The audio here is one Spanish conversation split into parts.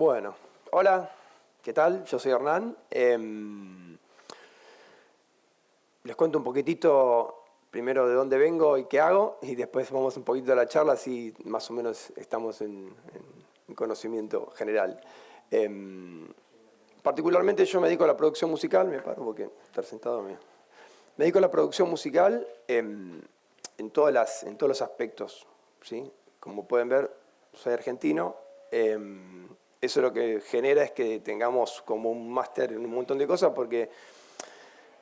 Bueno, hola, ¿qué tal? Yo soy Hernán. Les cuento un poquitito primero de dónde vengo y qué hago, y después vamos un poquito a la charla, así más o menos estamos en conocimiento general. Particularmente yo me dedico a la producción musical, me paro porque estar sentado me dedico a la producción musical en todos los aspectos, ¿sí? Como pueden ver, soy argentino. Eso lo que genera es que tengamos como un máster en un montón de cosas, porque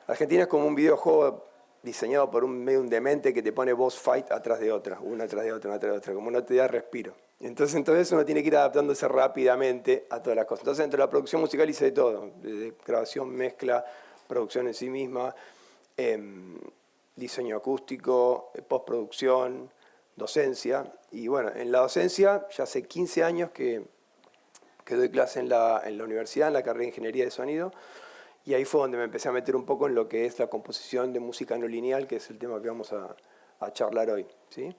Argentina es como un videojuego diseñado por un demente que te pone boss fight atrás de otra, una atrás de otra, una atrás de otra, como no te da respiro. Entonces uno tiene que ir adaptándose rápidamente a todas las cosas. Entonces dentro de la producción musical hice de todo, desde grabación, mezcla, producción en sí misma, diseño acústico, postproducción, docencia. Y bueno, en la docencia ya hace 15 años que doy clase en la universidad, en la carrera de Ingeniería de Sonido, y ahí fue donde me empecé a meter un poco en lo que es la composición de música no lineal, que es el tema que vamos a charlar hoy, ¿sí?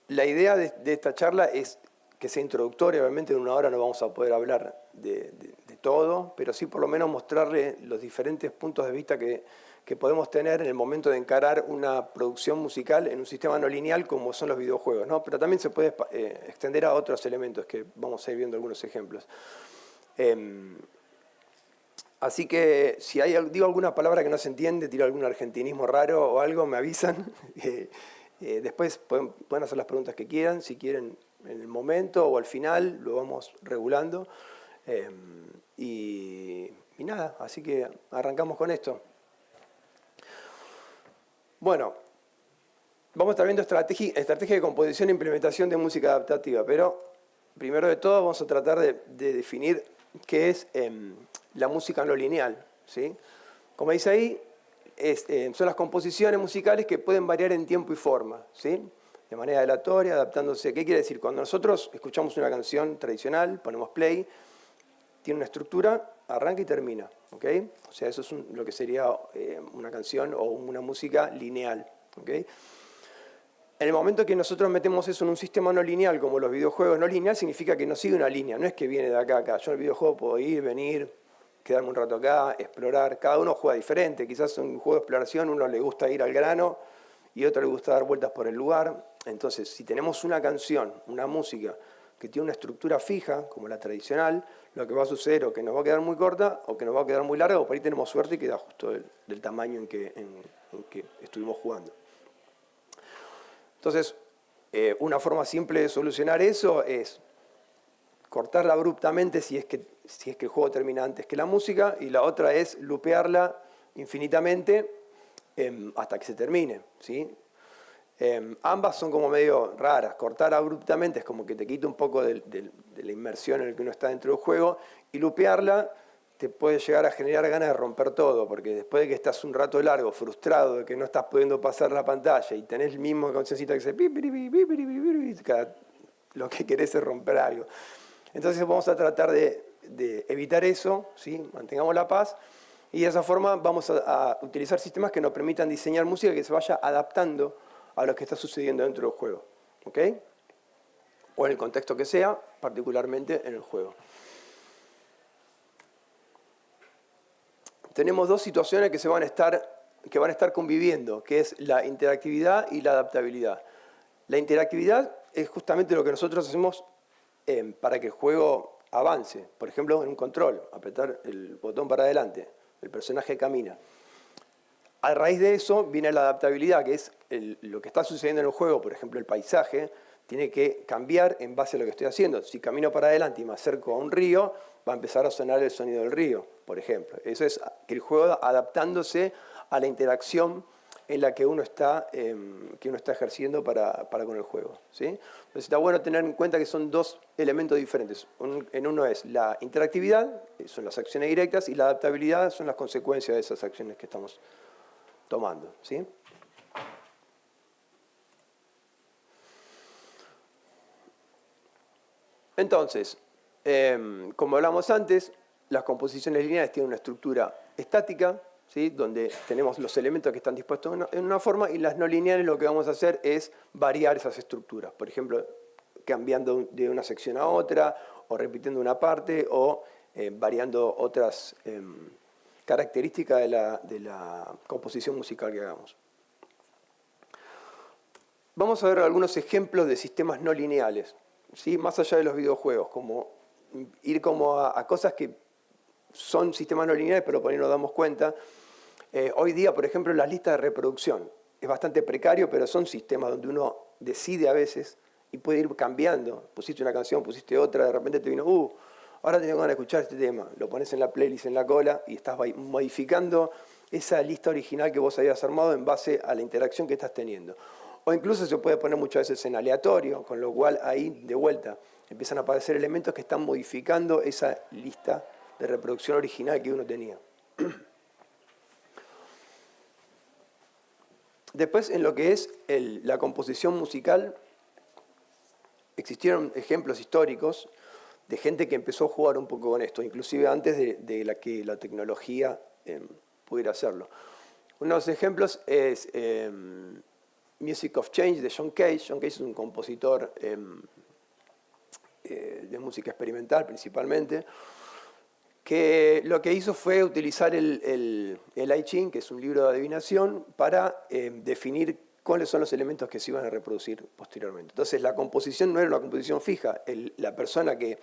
La idea de esta charla es que sea introductoria. Obviamente en una hora no vamos a poder hablar de todo, pero sí por lo menos mostrarle los diferentes puntos de vista que podemos tener en el momento de encarar una producción musical en un sistema no lineal como son los videojuegos, ¿no? Pero también se puede extender a otros elementos que vamos a ir viendo algunos ejemplos. Así que si digo alguna palabra que no se entiende, tiro algún argentinismo raro o algo, me avisan. Después pueden hacer las preguntas que quieran, si quieren en el momento o al final, lo vamos regulando. Y nada, así que arrancamos con esto. Bueno, vamos a estar viendo estrategia de composición e implementación de música adaptativa, pero primero de todo vamos a tratar de definir qué es la música no lineal, ¿sí? Como dice ahí, son las composiciones musicales que pueden variar en tiempo y forma, ¿sí? De manera aleatoria, adaptándose. ¿Qué quiere decir? Cuando nosotros escuchamos una canción tradicional, ponemos play, tiene una estructura, arranca y termina, ¿ok? O sea, eso es lo que sería una canción o una música lineal, ¿ok? En el momento que nosotros metemos eso en un sistema no lineal, como los videojuegos no lineal, significa que no sigue una línea, no es que viene de acá a acá. Yo en el videojuego puedo ir, venir, quedarme un rato acá, explorar. Cada uno juega diferente. Quizás en un juego de exploración uno le gusta ir al grano y otro le gusta dar vueltas por el lugar. Entonces, si tenemos una canción, una música que tiene una estructura fija, como la tradicional, lo que va a suceder o que nos va a quedar muy corta o que nos va a quedar muy larga, o por ahí tenemos suerte y queda justo del tamaño en que estuvimos jugando. Entonces, una forma simple de solucionar eso es cortarla abruptamente si es que el juego termina antes que la música, y la otra es lupearla infinitamente hasta que se termine, ¿sí? Ambas son como medio raras. Cortar abruptamente es como que te quita un poco de la inmersión en el que uno está dentro del juego, y lupearla te puede llegar a generar ganas de romper todo, porque después de que estás un rato largo frustrado de que no estás pudiendo pasar la pantalla y tenés el mismo cancioncita que dice lo que querés es romper algo. Entonces vamos a tratar de evitar eso, ¿sí? Mantengamos la paz, y de esa forma vamos a utilizar sistemas que nos permitan diseñar música que se vaya adaptando a lo que está sucediendo dentro del juego, ¿ok? O en el contexto que sea, particularmente en el juego. Tenemos dos situaciones que van a estar conviviendo, que es la interactividad y la adaptabilidad. La interactividad es justamente lo que nosotros hacemos para que el juego avance. Por ejemplo, en un control, apretar el botón para adelante, el personaje camina. A raíz de eso viene la adaptabilidad, que es lo que está sucediendo en el juego. Por ejemplo, el paisaje tiene que cambiar en base a lo que estoy haciendo. Si camino para adelante y me acerco a un río, va a empezar a sonar el sonido del río, por ejemplo. Eso es que el juego adaptándose a la interacción en la que uno está ejerciendo para con el juego, ¿sí? Entonces está bueno tener en cuenta que son dos elementos diferentes. En uno es la interactividad, son las acciones directas, y la adaptabilidad son las consecuencias de esas acciones que estamos tomando, ¿sí? Entonces, como hablamos antes, las composiciones lineales tienen una estructura estática, ¿sí? Donde tenemos los elementos que están dispuestos en una forma, y las no lineales lo que vamos a hacer es variar esas estructuras. Por ejemplo, cambiando de una sección a otra, o repitiendo una parte, o variando otras características de la composición musical que hagamos. Vamos a ver algunos ejemplos de sistemas no lineales, ¿sí? Más allá de los videojuegos, como ir como a cosas que son sistemas no lineales, pero por ahí nos damos cuenta. Hoy día, por ejemplo, las listas de reproducción es bastante precario, pero son sistemas donde uno decide a veces y puede ir cambiando. Pusiste una canción, pusiste otra, de repente te vino, ahora tengo ganas de escuchar este tema. Lo pones en la playlist, en la cola, y estás modificando esa lista original que vos habías armado en base a la interacción que estás teniendo. O incluso se puede poner muchas veces en aleatorio, con lo cual ahí, de vuelta, empiezan a aparecer elementos que están modificando esa lista de reproducción original que uno tenía. Después, en lo que es la composición musical, existieron ejemplos históricos de gente que empezó a jugar un poco con esto, inclusive antes de que la tecnología pudiera hacerlo. Uno de los ejemplos es Music of Change de John Cage. John Cage es un compositor de música experimental principalmente, que lo que hizo fue utilizar el I Ching, que es un libro de adivinación, para definir cuáles son los elementos que se iban a reproducir posteriormente. Entonces la composición no era una composición fija. La persona que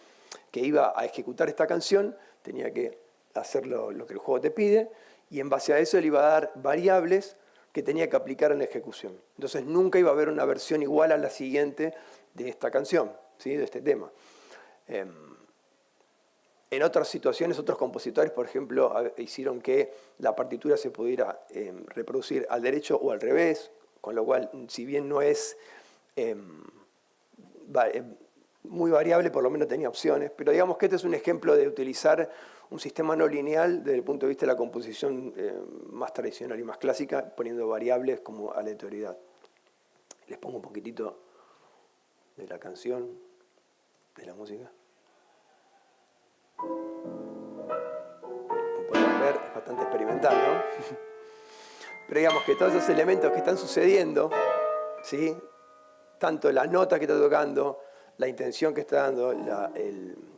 iba a ejecutar esta canción tenía que hacer lo que el juego te pide, y en base a eso él iba a dar variables que tenía que aplicar en la ejecución. Entonces nunca iba a haber una versión igual a la siguiente de esta canción, ¿sí? De este tema. En otras situaciones, otros compositores, por ejemplo, hicieron que la partitura se pudiera reproducir al derecho o al revés, con lo cual, si bien no es muy variable, por lo menos tenía opciones. Pero digamos que este es un ejemplo de utilizar un sistema no lineal desde el punto de vista de la composición más tradicional y más clásica, poniendo variables como aleatoriedad. Les pongo un poquitito de la canción, de la música. Como pueden ver, es bastante experimental, ¿no? Pero digamos que todos esos elementos que están sucediendo, ¿sí? Tanto la nota que está tocando, la intención que está dando, la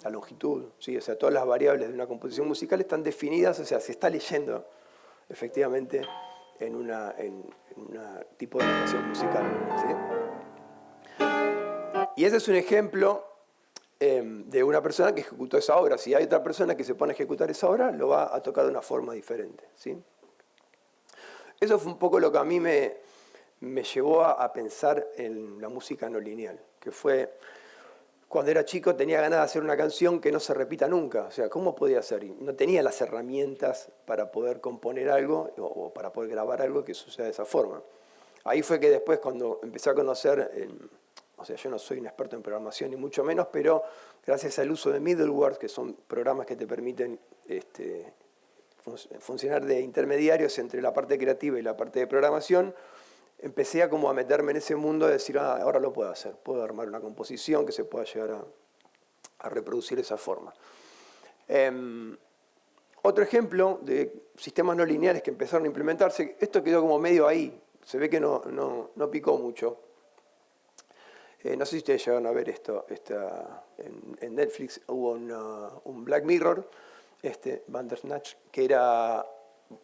longitud, ¿sí? O sea, todas las variables de una composición musical están definidas, o sea, se está leyendo efectivamente en un tipo de notación musical, ¿sí? Y ese es un ejemplo de una persona que ejecutó esa obra. Si hay otra persona que se pone a ejecutar esa obra, lo va a tocar de una forma diferente, ¿sí? Eso fue un poco lo que a mí me llevó a pensar en la música no lineal, que fue cuando era chico tenía ganas de hacer una canción que no se repita nunca. O sea, ¿cómo podía hacer? Y no tenía las herramientas para poder componer algo o para poder grabar algo que suceda de esa forma. Ahí fue que después, cuando empecé a conocer, o sea, yo no soy un experto en programación ni mucho menos, pero gracias al uso de middleware, que son programas que te permiten funcionar de intermediarios entre la parte creativa y la parte de programación, empecé a como a meterme en ese mundo de decir, ahora lo puedo hacer, puedo armar una composición que se pueda llegar a reproducir de esa forma. Otro ejemplo de sistemas no lineales que empezaron a implementarse, esto quedó como medio ahí, se ve que no picó mucho. No sé si ustedes llegaron a ver esto, en Netflix hubo un Black Mirror, Bandersnatch, que era,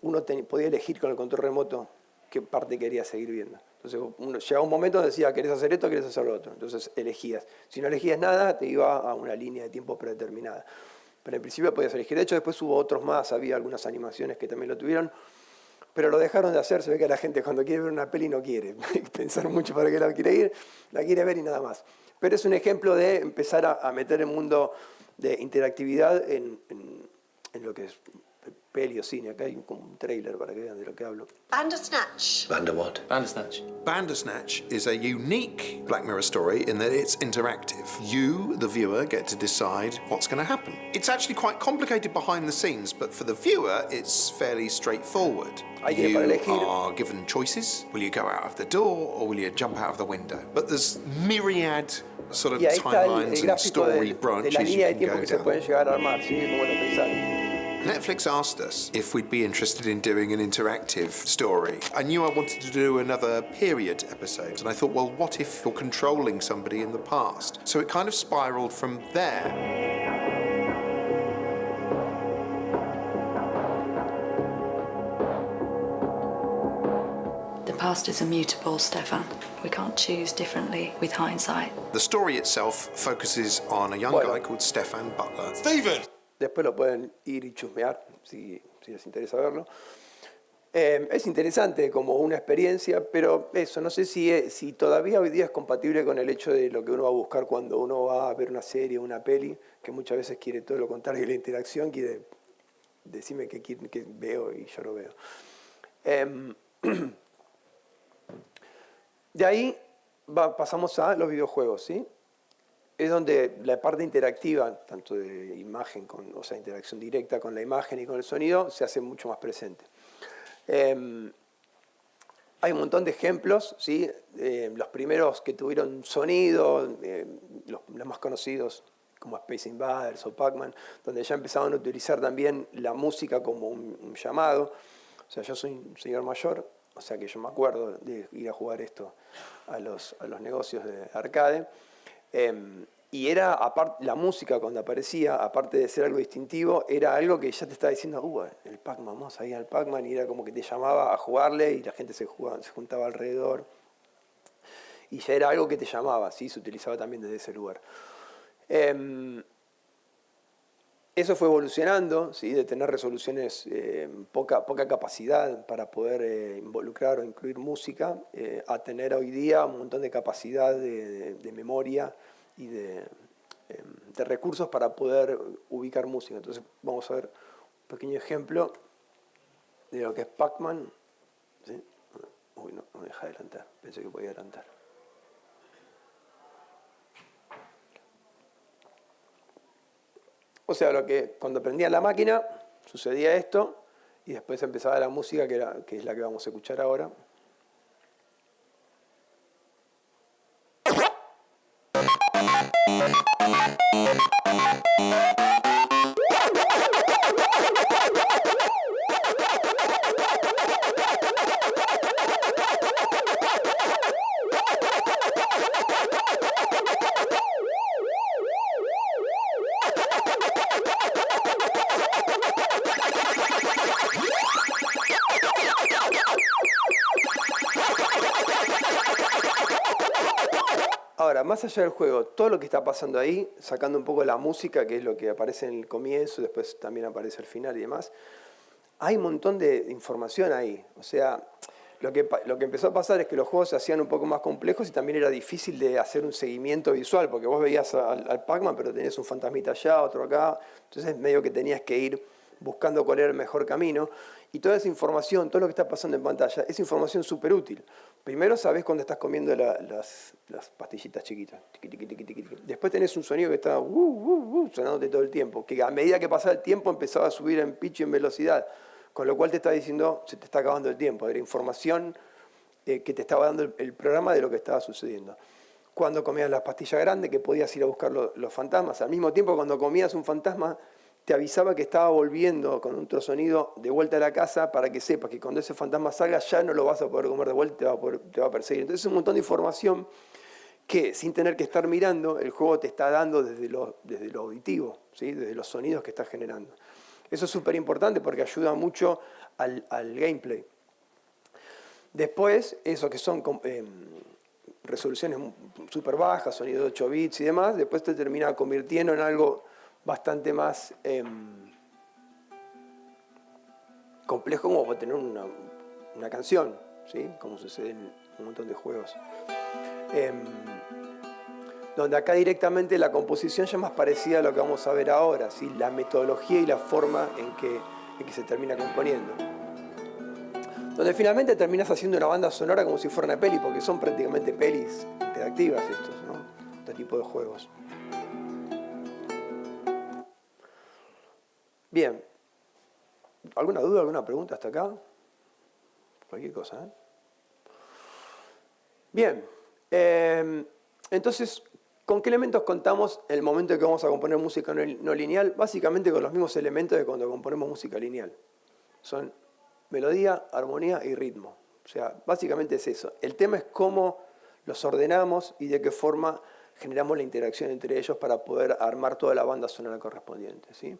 uno podía elegir con el control remoto qué parte quería seguir viendo. Entonces llegaba un momento donde decía, ¿querés hacer esto o querés hacer lo otro? Entonces elegías. Si no elegías nada, te iba a una línea de tiempo predeterminada. Pero en principio podías elegir. De hecho, después hubo otros más, había algunas animaciones que también lo tuvieron, pero lo dejaron de hacer. Se ve que la gente cuando quiere ver una peli no quiere pensar mucho para qué la quiere ir, la quiere ver y nada más. Pero es un ejemplo de empezar a meter el mundo de interactividad en lo que es peli o cine. Acá hay como un trailer para que vean de lo que hablo. Bandersnatch. Bander what? Bandersnatch. Bandersnatch is a unique Black Mirror story in that it's interactive. You, the viewer, get to decide what's going to happen. It's actually quite complicated behind the scenes, but for the viewer, it's fairly straightforward. You are given choices. Will you go out of the door or will you jump out of the window? But there's myriad sort of timelines and story branches de la línea de you can tiempo go que se down. pueden llegar a armar, ¿sí? Como lo pensaron. Netflix asked us if we'd be interested in doing an interactive story. I knew I wanted to do another period episode, and I thought, well, what if you're controlling somebody in the past? So it kind of spiraled from there. The past is immutable, Stefan. We can't choose differently with hindsight. The story itself focuses on a young guy called Stefan Butler. Steven! Después lo pueden ir y chusmear si les interesa verlo. Es interesante como una experiencia, pero eso, no sé si todavía hoy día es compatible con el hecho de lo que uno va a buscar cuando uno va a ver una serie o una peli, que muchas veces quiere todo lo contrario de la interacción, quiere decirme qué veo y yo lo veo. De ahí pasamos a los videojuegos, ¿sí? Es donde la parte interactiva, tanto de imagen, o sea, interacción directa con la imagen y con el sonido, se hace mucho más presente. Hay un montón de ejemplos, ¿sí? Los primeros que tuvieron sonido, los más conocidos como Space Invaders o Pac-Man, donde ya empezaban a utilizar también la música como un llamado. O sea, yo soy un señor mayor, o sea que yo me acuerdo de ir a jugar esto a los negocios de arcade. Y era, aparte, la música cuando aparecía, aparte de ser algo distintivo, era algo que ya te estaba diciendo, el Pac-Man, vamos a ir al Pac-Man, y era como que te llamaba a jugarle y la gente se juntaba alrededor. Y ya era algo que te llamaba, ¿sí? Se utilizaba también desde ese lugar. Eso fue evolucionando, ¿sí? De tener resoluciones, poca capacidad para poder involucrar o incluir música, a tener hoy día un montón de capacidad de memoria y de recursos para poder ubicar música. Entonces vamos a ver un pequeño ejemplo de lo que es Pac-Man. ¿Sí? Uy, no me deja adelantar, pensé que podía adelantar. O sea, cuando prendía la máquina sucedía esto y después empezaba la música que es la que vamos a escuchar ahora. Ahora, más allá del juego, todo lo que está pasando ahí, sacando un poco la música, que es lo que aparece en el comienzo, después también aparece al final y demás, hay un montón de información ahí. O sea, lo que empezó a pasar es que los juegos se hacían un poco más complejos y también era difícil de hacer un seguimiento visual, porque vos veías al Pac-Man, pero tenías un fantasmita allá, otro acá, entonces medio que tenías que ir buscando cuál era el mejor camino. Y toda esa información, todo lo que está pasando en pantalla, es información súper útil. Primero sabés cuando estás comiendo las pastillitas chiquitas. Después tenés un sonido que está sonándote todo el tiempo, que a medida que pasaba el tiempo empezaba a subir en pitch y en velocidad, con lo cual te está diciendo, se te está acabando el tiempo. Era información que te estaba dando el programa de lo que estaba sucediendo. Cuando comías las pastillas grandes, que podías ir a buscar los fantasmas. Al mismo tiempo, cuando comías un fantasma, te avisaba que estaba volviendo con un ultrasonido de vuelta a la casa para que sepas que cuando ese fantasma salga ya no lo vas a poder comer de vuelta y te va a perseguir. Entonces es un montón de información que sin tener que estar mirando, el juego te está dando desde lo auditivo, ¿sí? Desde los sonidos que está generando. Eso es súper importante porque ayuda mucho al gameplay. Después, eso que son resoluciones súper bajas, sonido de 8 bits y demás, después te termina convirtiendo en algo bastante más complejo como para tener una canción, ¿sí? Como sucede en un montón de juegos. Donde acá directamente la composición ya es más parecida a lo que vamos a ver ahora, ¿sí? La metodología y la forma en que se termina componiendo. Donde finalmente terminas haciendo una banda sonora como si fuera una peli, porque son prácticamente pelis interactivas estos, ¿no? Este tipo de juegos. Bien, ¿alguna duda, alguna pregunta hasta acá? Cualquier cosa, ¿eh? Bien, entonces, ¿Con qué elementos contamos en el momento en que vamos a componer música no lineal? Básicamente con los mismos elementos de cuando componemos música lineal. Son melodía, armonía y ritmo. O sea, básicamente es eso. El tema es cómo los ordenamos y de qué forma generamos la interacción entre ellos para poder armar toda la banda sonora correspondiente, ¿sí?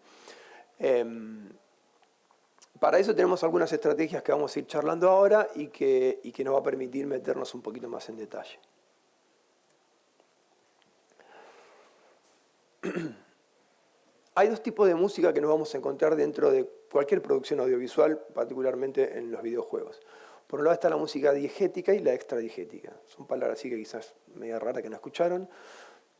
Para eso tenemos algunas estrategias que vamos a ir charlando ahora y que nos va a permitir meternos un poquito más en detalle. Hay dos tipos de música que nos vamos a encontrar dentro de cualquier producción audiovisual, particularmente en los videojuegos. Por un lado está la música diegética y la extradiegética. Son palabras así que quizás media raras que no escucharon.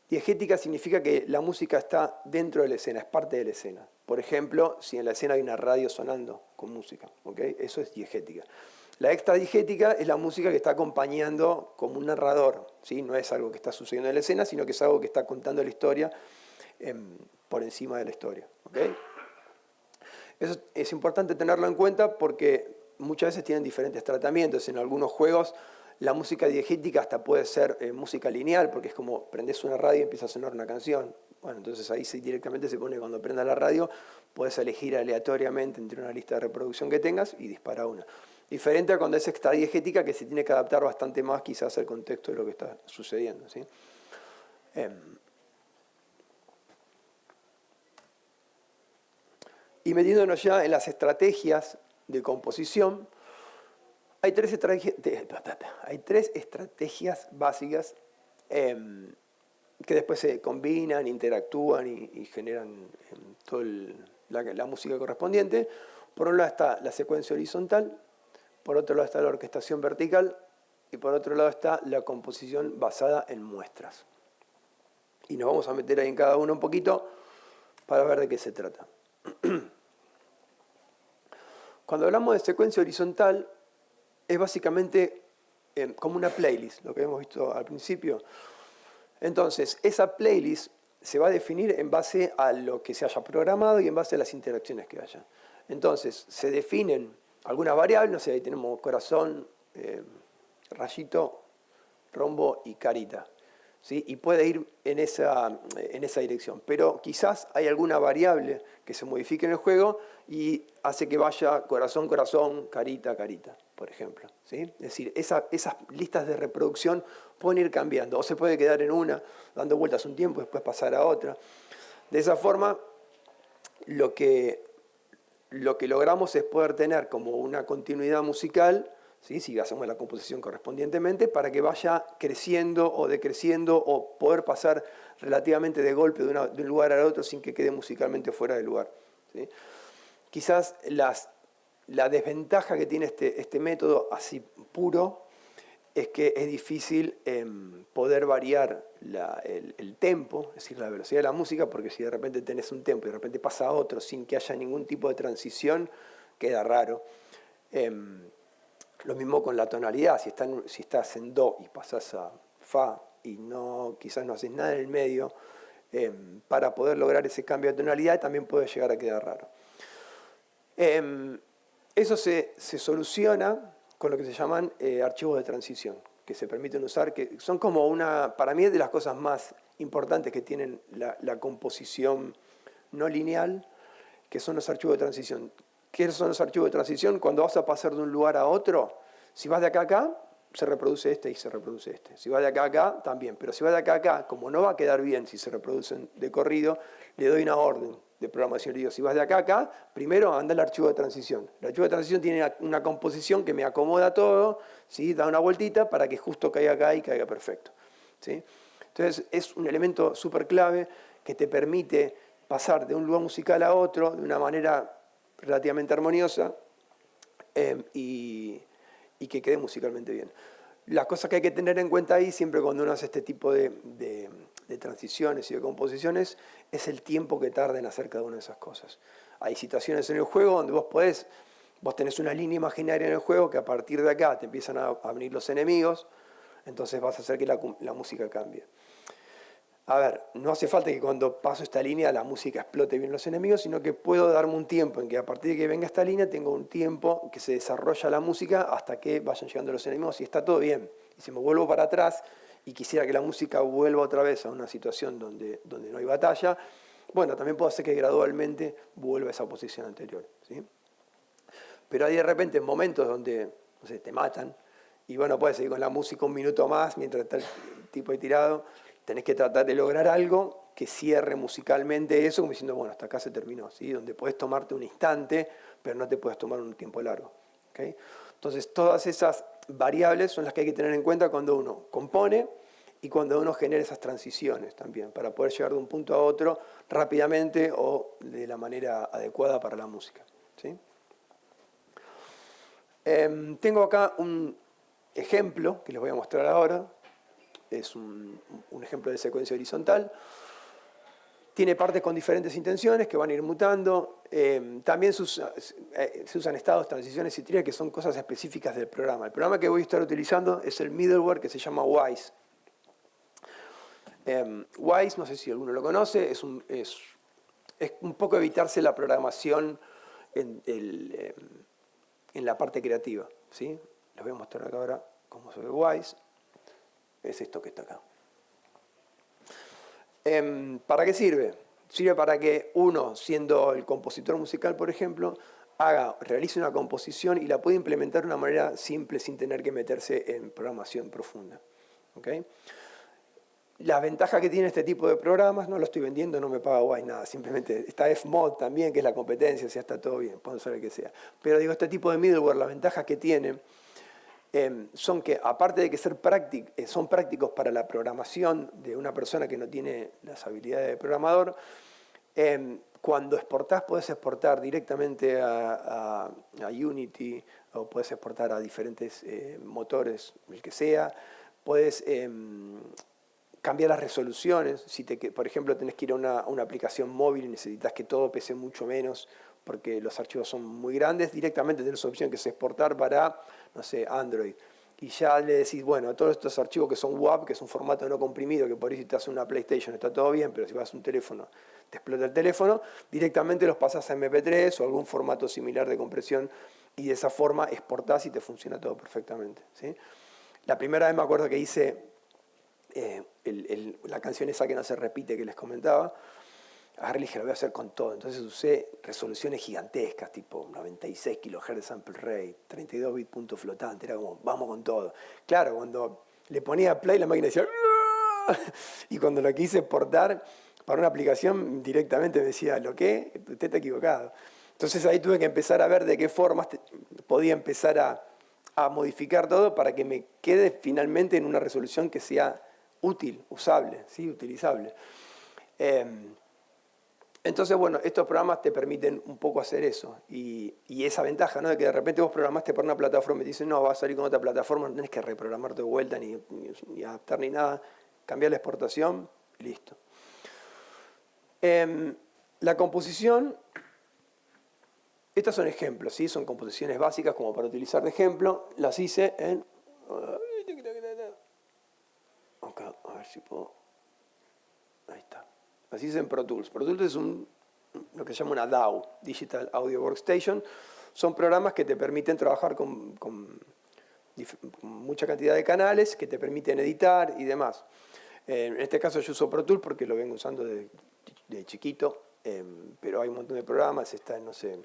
Diegética significa que la música está dentro de la escena, es parte de la escena. Por ejemplo, si en la escena hay una radio sonando con música, ¿okay? Eso es diegética. La extradiegética es la música que está acompañando como un narrador, ¿sí? No es algo que está sucediendo en la escena, sino que es algo que está contando la historia por encima de la historia, ¿okay? Eso es importante tenerlo en cuenta porque muchas veces tienen diferentes tratamientos. En algunos juegos la música diegética hasta puede ser música lineal, porque es como prendes una radio y empieza a sonar una canción. Bueno, entonces ahí directamente se pone, cuando prendas la radio, puedes elegir aleatoriamente entre una lista de reproducción que tengas y dispara una. Diferente a cuando es extradiegética, que se tiene que adaptar bastante más quizás al contexto de lo que está sucediendo, ¿sí? Y metiéndonos ya en las estrategias de composición, hay tres estrategias básicas que después se combinan, interactúan y generan toda la música correspondiente. Por un lado está la secuencia horizontal, por otro lado está la orquestación vertical y por otro lado está la composición basada en muestras. Y nos vamos a meter ahí en cada uno un poquito para ver de qué se trata. Cuando hablamos de secuencia horizontal, es básicamente como una playlist, lo que hemos visto al principio. Entonces, esa playlist se va a definir en base a lo que se haya programado y en base a las interacciones que haya. Entonces, se definen algunas variables, no sé, ahí tenemos corazón, rayito, rombo y carita, ¿sí? Y puede ir en esa dirección. Pero quizás hay alguna variable que se modifique en el juego y hace que vaya corazón, corazón, carita, carita, por ejemplo, ¿sí? Es decir, esas listas de reproducción pueden ir cambiando. O se puede quedar en una, dando vueltas un tiempo, después pasar a otra. De esa forma, lo que logramos es poder tener como una continuidad musical, ¿sí? Si hacemos la composición correspondientemente, para que vaya creciendo o decreciendo o poder pasar relativamente de golpe de un lugar al otro sin que quede musicalmente fuera de lugar, ¿sí? Quizás la desventaja que tiene este método así puro es que es difícil poder variar el tempo, es decir, la velocidad de la música, porque si de repente tenés un tempo y de repente pasa a otro sin que haya ningún tipo de transición, queda raro. Lo mismo con la tonalidad, si estás en do y pasás a fa y quizás no haces nada en el medio, para poder lograr ese cambio de tonalidad también puede llegar a quedar raro. Eso se soluciona con lo que se llaman archivos de transición, que se permiten usar, que son como para mí es de las cosas más importantes que tienen la composición no lineal, que son los archivos de transición. ¿Qué son los archivos de transición? Cuando vas a pasar de un lugar a otro, si vas de acá a acá, se reproduce este y se reproduce este. Si vas de acá a acá, también. Pero si vas de acá a acá, como no va a quedar bien si se reproducen de corrido, le doy una orden de programación. Le digo, si vas de acá a acá, primero anda el archivo de transición. El archivo de transición tiene una composición que me acomoda todo, ¿sí? Da una vueltita para que justo caiga acá y caiga perfecto, ¿sí? Entonces es un elemento súper clave que te permite pasar de un lugar musical a otro de una manera relativamente armoniosa y que quede musicalmente bien. Las cosas que hay que tener en cuenta ahí, siempre cuando uno hace este tipo de transiciones y de composiciones, es el tiempo que tarda en hacer cada una de esas cosas. Hay situaciones en el juego donde vos tenés una línea imaginaria en el juego que a partir de acá te empiezan a venir los enemigos, entonces vas a hacer que la música cambie. A ver, no hace falta que cuando paso esta línea la música explote bien los enemigos, sino que puedo darme un tiempo en que a partir de que venga esta línea tengo un tiempo que se desarrolla la música hasta que vayan llegando los enemigos y está todo bien. Y si me vuelvo para atrás y quisiera que la música vuelva otra vez a una situación donde no hay batalla, bueno, también puedo hacer que gradualmente vuelva a esa posición anterior, ¿sí? Pero hay de repente momentos donde, no sé, te matan, y bueno, puedes seguir con la música un minuto más mientras está el tipo ahí tirado. Tenés que tratar de lograr algo que cierre musicalmente eso, como diciendo, bueno, hasta acá se terminó, ¿sí? Donde podés tomarte un instante, pero no te puedes tomar un tiempo largo, ¿okay? Entonces, todas esas variables son las que hay que tener en cuenta cuando uno compone y cuando uno genera esas transiciones también, para poder llegar de un punto a otro rápidamente o de la manera adecuada para la música, ¿sí? Tengo acá un ejemplo que les voy a mostrar ahora. Es un ejemplo de secuencia horizontal. Tiene partes con diferentes intenciones que van a ir mutando. También se usan estados, transiciones y trías, que son cosas específicas del programa. El programa que voy a estar utilizando es el middleware que se llama Wise. Wise, no sé si alguno lo conoce, es un poco evitarse la programación en la parte creativa, ¿sí? Les voy a mostrar acá ahora cómo se ve Wise. Es esto que está acá. ¿Para qué sirve? Sirve para que uno, siendo el compositor musical, por ejemplo, realice una composición y la pueda implementar de una manera simple sin tener que meterse en programación profunda, ¿okay? La ventaja que tiene este tipo de programas, no lo estoy vendiendo, no me paga Wise nada, simplemente está Fmod también, que es la competencia, o sea, está todo bien, pueden saber que sea. Pero digo, este tipo de middleware, las ventajas que tiene son que, aparte de que son prácticos para la programación de una persona que no tiene las habilidades de programador, cuando exportás, podés exportar directamente a Unity, o podés exportar a diferentes motores, el que sea, podés cambiar las resoluciones. Si por ejemplo tenés que ir a una aplicación móvil y necesitas que todo pese mucho menos porque los archivos son muy grandes, directamente tenés opción que es exportar para, no sé, Android. Y ya le decís, bueno, todos estos archivos que son WAV, que es un formato no comprimido, que por ahí si te hace una PlayStation está todo bien, pero si vas a un teléfono, te explota el teléfono, directamente los pasás a MP3 o algún formato similar de compresión y de esa forma exportás y te funciona todo perfectamente, ¿sí? La primera vez me acuerdo que hice la canción esa que no se repite que les comentaba, agarré y dije, lo voy a hacer con todo. Entonces usé resoluciones gigantescas, tipo 96 kHz sample rate, 32 bit punto flotante, era como, vamos con todo. Claro, cuando le ponía play la máquina decía, ¡ah! Y cuando lo quise exportar para una aplicación, directamente me decía, ¿lo qué? Usted está equivocado. Entonces ahí tuve que empezar a ver de qué formas podía empezar a modificar todo para que me quede finalmente en una resolución que sea útil, usable, ¿sí? Utilizable. Entonces, bueno, estos programas te permiten un poco hacer eso. Y esa ventaja, ¿no? De que de repente vos programaste para una plataforma y te dicen, no, vas a salir con otra plataforma, no tenés que reprogramarte de vuelta, ni adaptar ni nada. Cambiar la exportación y listo. La composición, estos son ejemplos, ¿sí? Son composiciones básicas como para utilizar de ejemplo. Las hice en... Acá, a ver si puedo... Ahí está. Las hice en Pro Tools. Pro Tools es lo que se llama una DAW, Digital Audio Workstation. Son programas que te permiten trabajar con mucha cantidad de canales, que te permiten editar y demás. En este caso yo uso Pro Tools porque lo vengo usando de chiquito, pero hay un montón de programas. Está, no sé,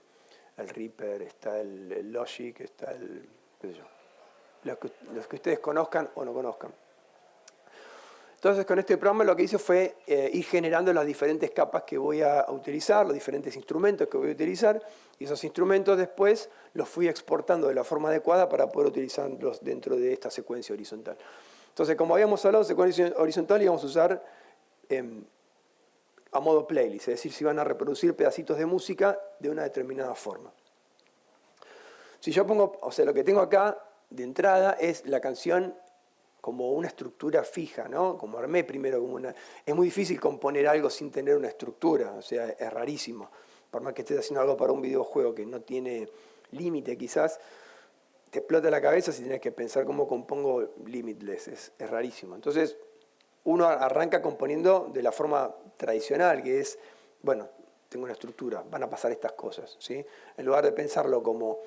el Reaper, está el Logic, está qué sé yo, los que ustedes conozcan o no conozcan. Entonces, con este programa lo que hice fue ir generando las diferentes capas que voy a utilizar, los diferentes instrumentos que voy a utilizar, y esos instrumentos después los fui exportando de la forma adecuada para poder utilizarlos dentro de esta secuencia horizontal. Entonces, como habíamos hablado de secuencia horizontal, íbamos a usar a modo playlist, es decir, si van a reproducir pedacitos de música de una determinada forma. Si yo pongo, o sea, lo que tengo acá de entrada es la canción como una estructura fija, ¿no? Como armé primero como una... Es muy difícil componer algo sin tener una estructura, o sea, es rarísimo. Por más que estés haciendo algo para un videojuego que no tiene límite quizás, te explota la cabeza si tienes que pensar cómo compongo Limitless, es rarísimo. Entonces, uno arranca componiendo de la forma tradicional, que es, bueno, tengo una estructura, van a pasar estas cosas, ¿sí? En lugar de pensarlo como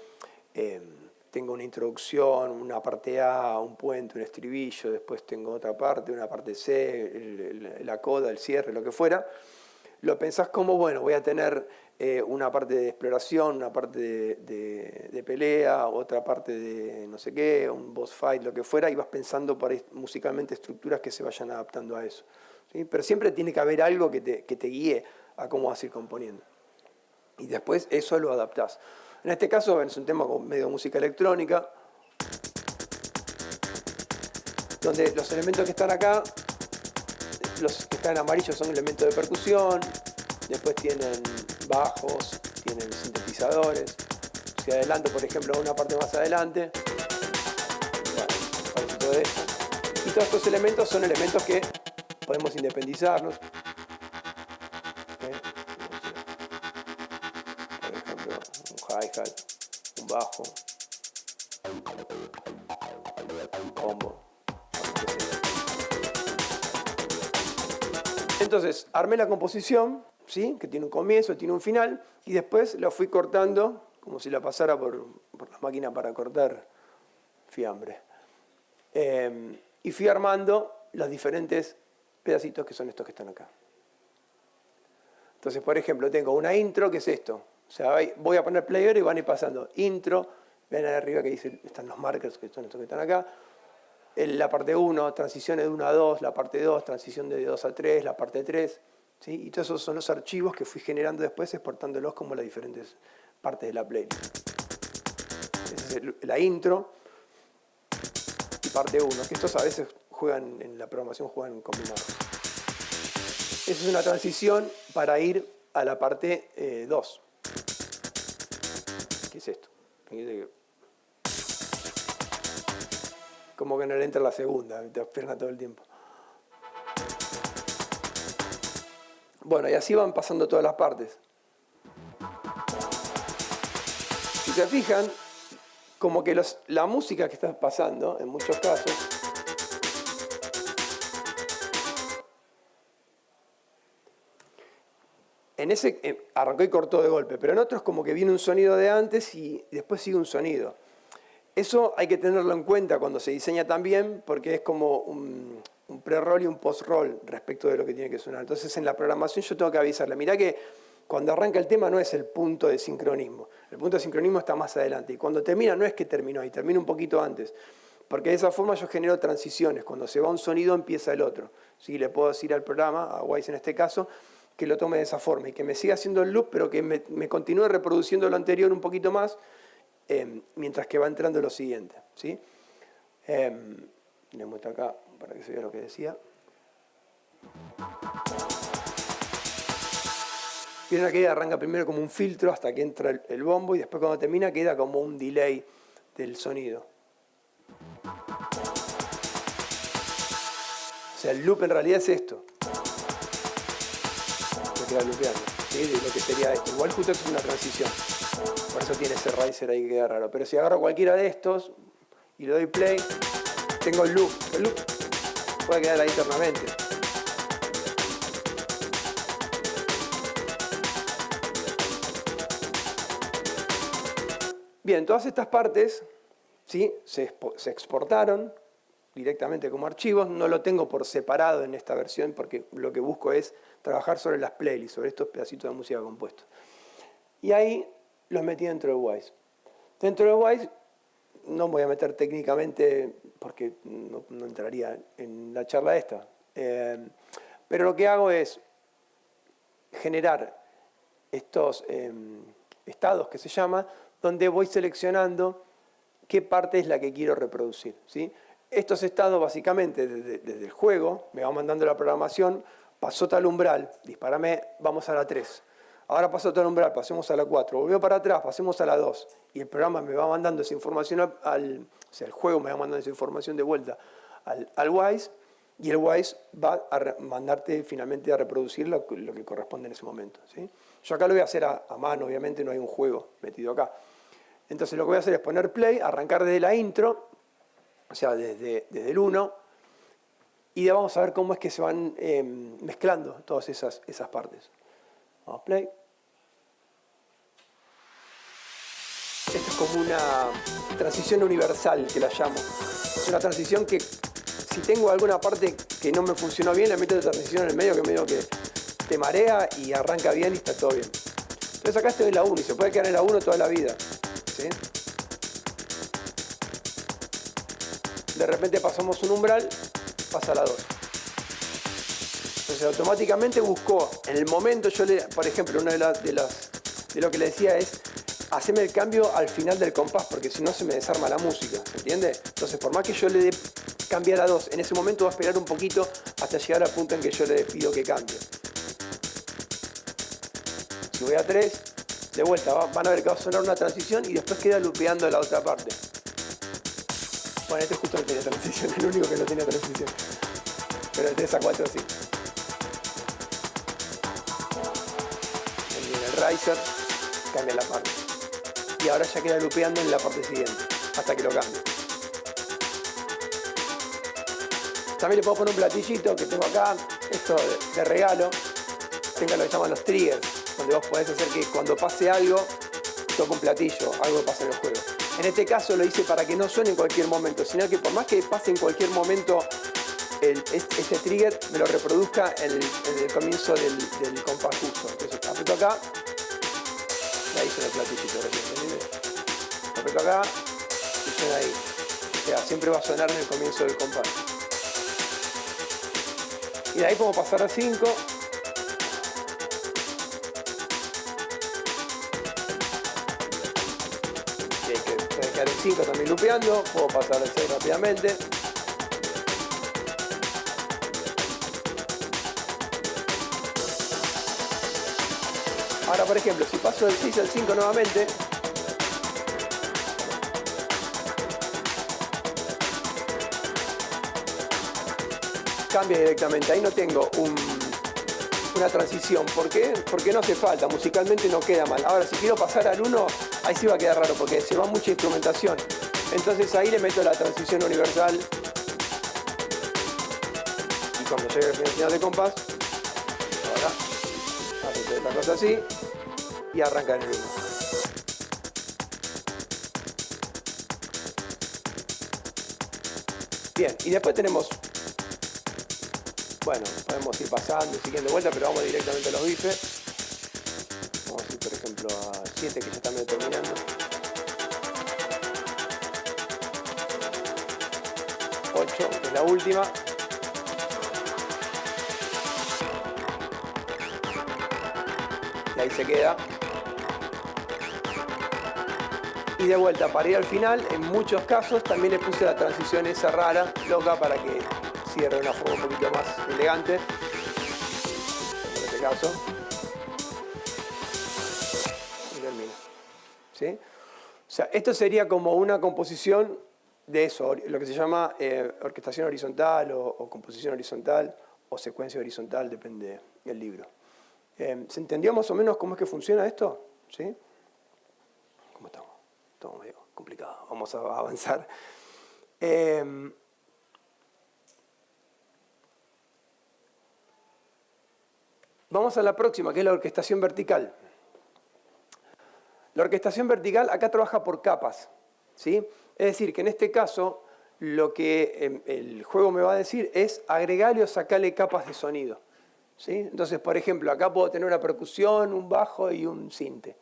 tengo una introducción, una parte A, un puente, un estribillo, después tengo otra parte, una parte C, la coda, el cierre, lo que fuera. Lo pensás como, bueno, voy a tener una parte de exploración, una parte de pelea, otra parte de no sé qué, un boss fight, lo que fuera, y vas pensando por ahí musicalmente estructuras que se vayan adaptando a eso, ¿sí? Pero siempre tiene que haber algo que te guíe a cómo vas a ir componiendo. Y después eso lo adaptás. En este caso es un tema con medio de música electrónica, donde los elementos que están acá, los que están en amarillo son elementos de percusión, después tienen bajos, tienen sintetizadores. Si adelanto, por ejemplo, una parte más adelante, bueno, aparece todo esto. Y todos estos elementos son elementos que podemos independizarlos. Por ejemplo, un hi-hat, un bajo, un combo. Entonces, armé la composición, ¿sí? Que tiene un comienzo, tiene un final, y después la fui cortando, como si la pasara por la máquina para cortar fiambre. Y fui armando los diferentes pedacitos que son estos que están acá. Entonces, por ejemplo, tengo una intro, que es esto. O sea, voy a poner play y van a ir pasando. Intro, ven ahí arriba que dice, están los markers, que son estos que están acá. La parte 1, transiciones de 1 a 2, la parte 2, transición de 2 a 3, la parte 3. ¿Sí? Y todos esos son los archivos que fui generando después, exportándolos como las diferentes partes de la playlist. Esa es la intro y parte 1, que estos a veces juegan, en la programación juegan combinados. Esa es una transición para ir a la parte 2. ¿Qué es esto? Como que no le entra la segunda, te frena todo el tiempo. Bueno, y así van pasando todas las partes. Si se fijan, como que la música que está pasando, en muchos casos, en ese arrancó y cortó de golpe, pero en otros como que viene un sonido de antes y después sigue un sonido. Eso hay que tenerlo en cuenta cuando se diseña también, porque es como un pre-roll y un post-roll respecto de lo que tiene que sonar. Entonces en la programación yo tengo que avisarle, mirá que cuando arranca el tema no es el punto de sincronismo, el punto de sincronismo está más adelante, y cuando termina no es que terminó ahí, termina un poquito antes, porque de esa forma yo genero transiciones, cuando se va un sonido empieza el otro. ¿Sí? Le puedo decir al programa, a Wise en este caso, que lo tome de esa forma y que me siga haciendo el loop, pero que me continúe reproduciendo lo anterior un poquito más, mientras que va entrando lo siguiente, ¿sí? Le muestro acá para que se vea lo que decía. Vieron que arranca primero como un filtro hasta que entra el bombo y después cuando termina queda como un delay del sonido. O sea, el loop en realidad es esto. Se queda loopeando, ¿sí? De lo que sería esto. Igual justo es una transición. Por eso tiene ese riser ahí que queda raro. Pero si agarro cualquiera de estos y le doy play, tengo el loop. El loop puede quedar ahí eternamente. Bien, todas estas partes, ¿sí? se exportaron directamente como archivos. No lo tengo por separado en esta versión porque lo que busco es trabajar sobre las playlists, sobre estos pedacitos de música compuestos. Y ahí los metí dentro de Wise. Dentro de Wise no me voy a meter técnicamente porque no entraría en la charla esta. Pero lo que hago es generar estos estados que se llama, donde voy seleccionando qué parte es la que quiero reproducir, ¿sí? Estos estados básicamente desde el juego me va mandando la programación, pasó tal umbral, dispárame, vamos a la 3. Ahora pasó tal umbral, pasemos a la 4. Volvió para atrás, pasemos a la 2. Y el programa me va mandando esa información o sea, el juego me va mandando esa información de vuelta al Wise, y el Wise va a mandarte finalmente a reproducir lo que corresponde en ese momento, ¿sí? Yo acá lo voy a hacer a mano, obviamente no hay un juego metido acá. Entonces lo que voy a hacer es poner play, arrancar desde la intro, o sea, desde el 1, y ya vamos a ver cómo es que se van mezclando todas esas partes. Vamos, play. Esto es como una transición universal, que la llamo. Es una transición que, si tengo alguna parte que no me funcionó bien, le meto la transición en el medio que te marea y arranca bien y está todo bien. Entonces acá estoy en la 1 y se puede quedar en la 1 toda la vida, ¿sí? De repente pasamos un umbral, pasa a la 2. Entonces automáticamente buscó, en el momento por ejemplo, una de lo que le decía es, haceme el cambio al final del compás, porque si no se me desarma la música, ¿se entiende? Entonces por más que yo le dé cambiar a 2, en ese momento va a esperar un poquito hasta llegar al punto en que yo le pido que cambie. Si voy a 3, de vuelta, van a ver que va a sonar una transición y después queda lupeando la otra parte. Bueno, este justo no tiene transición, el único que no tiene transición. Pero el 3 a 4 sí. En el riser cambia la parte. Y ahora ya queda lupeando en la parte siguiente, hasta que lo cambie. También le puedo poner un platillito que tengo acá, esto de regalo. Tengo lo que llaman los triggers, donde vos podés hacer que cuando pase algo, toque un platillo, algo pasa en el juego. En este caso lo hice para que no suene en cualquier momento, sino que por más que pase en cualquier momento este trigger, me lo reproduzca en el comienzo del compás justo. Entonces aprieto acá, y ahí suena el platillito. Aprieto acá y suena ahí. O sea, siempre va a sonar en el comienzo del compás. Y de ahí podemos pasar a 5. Que quedar en 5 también lupeando. Puedo pasar al 6 rápidamente. Ahora, por ejemplo, si paso del 6 al 5 nuevamente, cambia directamente. Ahí no tengo una transición. ¿Por qué? Porque no hace falta. Musicalmente no queda mal. Ahora, si quiero pasar al 1, ahí sí va a quedar raro porque se va mucha instrumentación. Entonces ahí le meto la transición universal. Y cuando llegue al final de compás, ahora hace otra cosa así y arranca en el 1. Bien, y después tenemos, bueno, podemos ir pasando y siguiendo de vuelta, pero vamos directamente a los bifes. Vamos a ir, por ejemplo, a 7, que ya está medio terminando. 8, que es la última. Y ahí se queda. Y de vuelta, para ir al final, en muchos casos también le puse la transición esa rara, loca, para que cierre de una forma un poquito más elegante. En este caso. Y termina. ¿Sí? O sea, esto sería como una composición de eso, lo que se llama orquestación horizontal o composición horizontal o secuencia horizontal, depende del libro. ¿Se entendió más o menos cómo es que funciona esto? ¿Sí? ¿Cómo estamos? Estamos medio complicados. Vamos a avanzar. Vamos a la próxima, que es la orquestación vertical. La orquestación vertical acá trabaja por capas, ¿sí? Es decir, que en este caso lo que el juego me va a decir es agregarle o sacarle capas de sonido, ¿sí? Entonces, por ejemplo, acá puedo tener una percusión, un bajo y un sinte.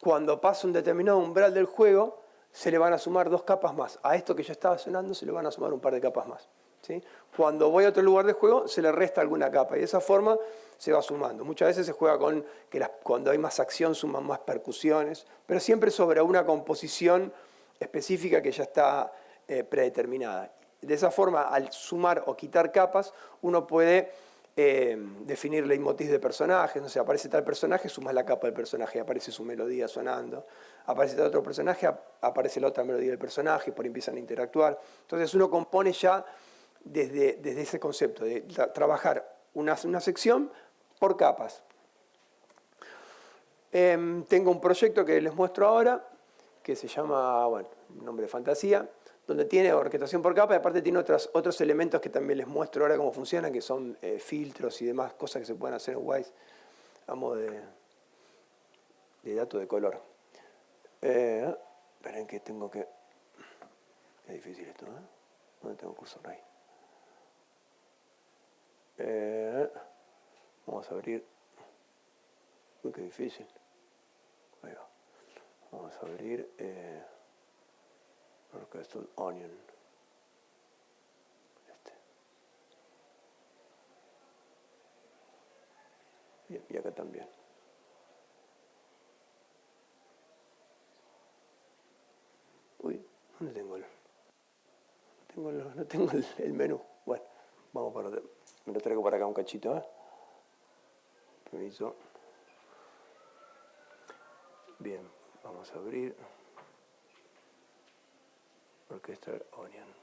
Cuando pasa un determinado umbral del juego, se le van a sumar 2 capas más. A esto que ya estaba sonando se le van a sumar un par de capas más, ¿sí? Cuando voy a otro lugar de juego, se le resta alguna capa y de esa forma se va sumando. Muchas veces se juega con que cuando hay más acción suman más percusiones, pero siempre sobre una composición específica que ya está predeterminada. De esa forma, al sumar o quitar capas, uno puede definir leitmotiv de personajes. No sé, aparece tal personaje, sumas la capa del personaje, aparece su melodía sonando. Aparece tal otro personaje, aparece la otra melodía del personaje, por ahí empiezan a interactuar. Entonces uno compone ya desde ese concepto de trabajar una sección por capas. Tengo un proyecto que les muestro ahora, que se llama, bueno, nombre de fantasía, donde tiene orquestación por capa y aparte tiene otros elementos que también les muestro ahora cómo funcionan, que son filtros y demás cosas que se pueden hacer en Wwise a modo de dato de color. Esperen que tengo que... Es difícil esto, ¿eh? ¿Dónde tengo cursor ahí? Vamos a abrir... Uy, qué difícil. Ahí va. Vamos a abrir... Orchestral Onion. Bien, y acá también. Uy, ¿dónde tengo el...? No tengo el menú. Bueno, vamos para... Me lo traigo para acá un cachito, ¿eh? Permiso. Bien, vamos a abrir... Orchestral Onion.